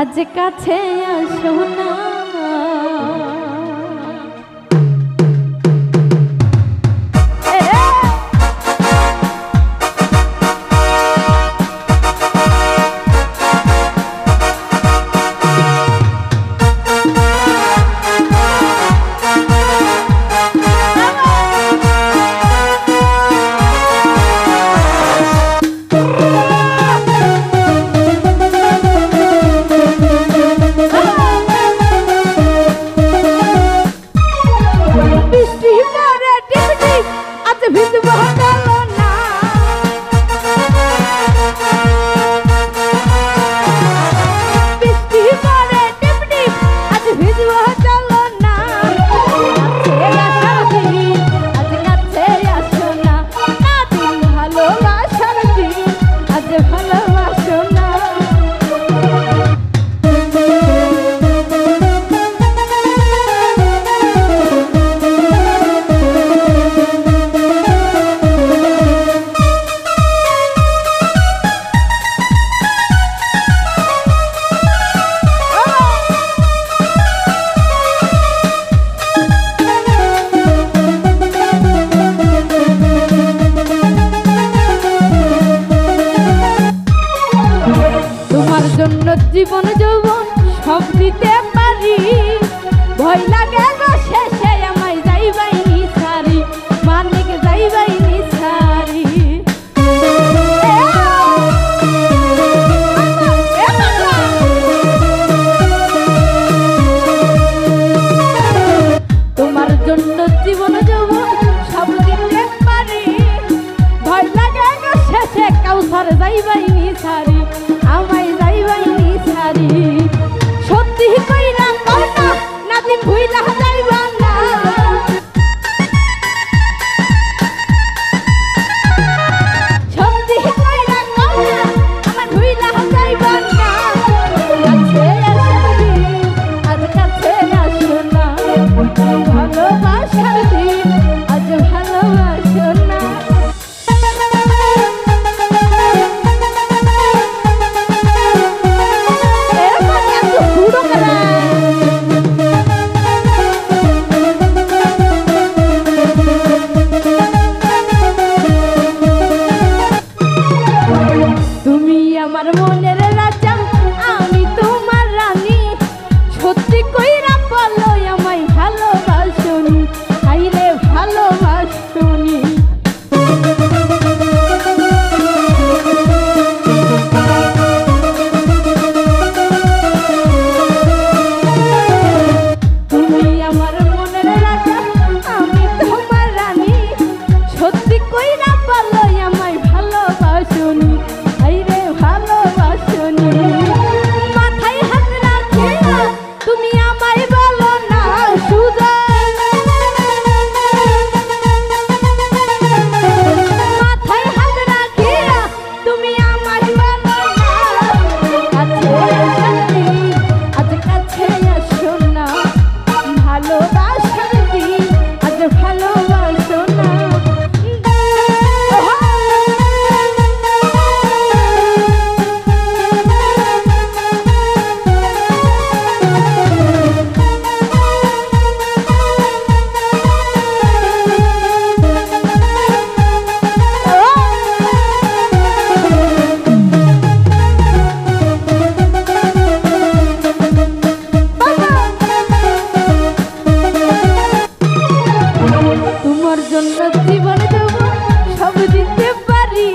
আজ কাছে আসো না। জীবন যৌবন সব দিতে পারি, ভয় লাগে গো শেষে আমায় যাইবাই নিসারি, মানিক যাইবাই নিসারি। তোমার জন্য জীবন যৌবন সব দিতে পারি, ভয় লাগে গো শেষে কাউসার যাইবাই নিসারি, আমায় যাইবাই নিসারি। সত্যি কইরা কইনা নাদিম ভুইলা যাইবা না, সত্যি কইরা কইনা আমার ভুইলা যাইবা না। কাছে আসবি আজ কাছে আসো না, ভালোবাসার দিন আজ ভালোবাসো না। তুমি আমার মনের রাজা, আমি তোমার রানী, সত্যি কইরা বলো আমায় ভালোবাসনি, আইরে ভালোবাসনি। তুমি আমার মনের রাজা, আমি তোমার রানী, সত্যি কইরা বলো আমায় ভালোবাসনি, আইরে ভালোবাসনি। মাথায় হাত রাখিয়া তুমি আমায় বলো না সুজা, মাথায় হাত রাখিয়া তুমি আমায় বলো না। কাছে আসবি আজ কাছে আসো না, ভালোবাসার দিন আজ ভালোবাসো না। তোমার জন্য জীবন দেব সব দিতে পারি,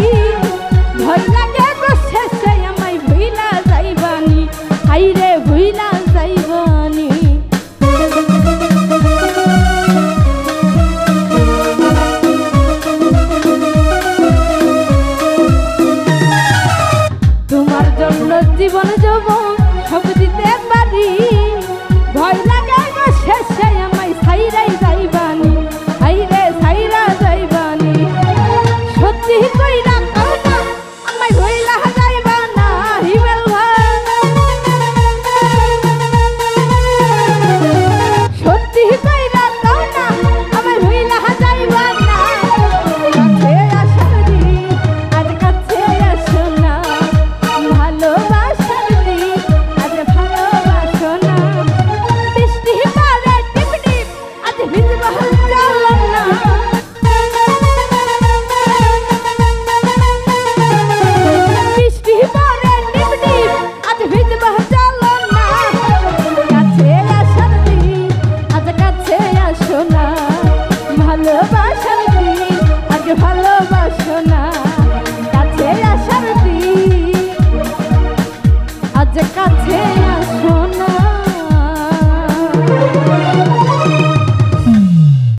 ভয় লাগে গো শেষে আমায় ভুইলা যাইবানি, হাইরে ভুইলা যাইবানি। তোমার জন্য জীবন দেব সব দিতে পারি, ভয় লাগে গো শেষে আমায় ছাইরাই যাইবানি, আইরে ছাইরা যাইবানি। সত্যি কইরা কইনা আমায় ভুইলা যাইবা না হিমেল ভাই, সত্যি কইরা কইনা আমায় ভুইলা যাইবা না। কাছে আসবি আজ কাছে আসো না, ভালোবাসার দিন আজ আসো না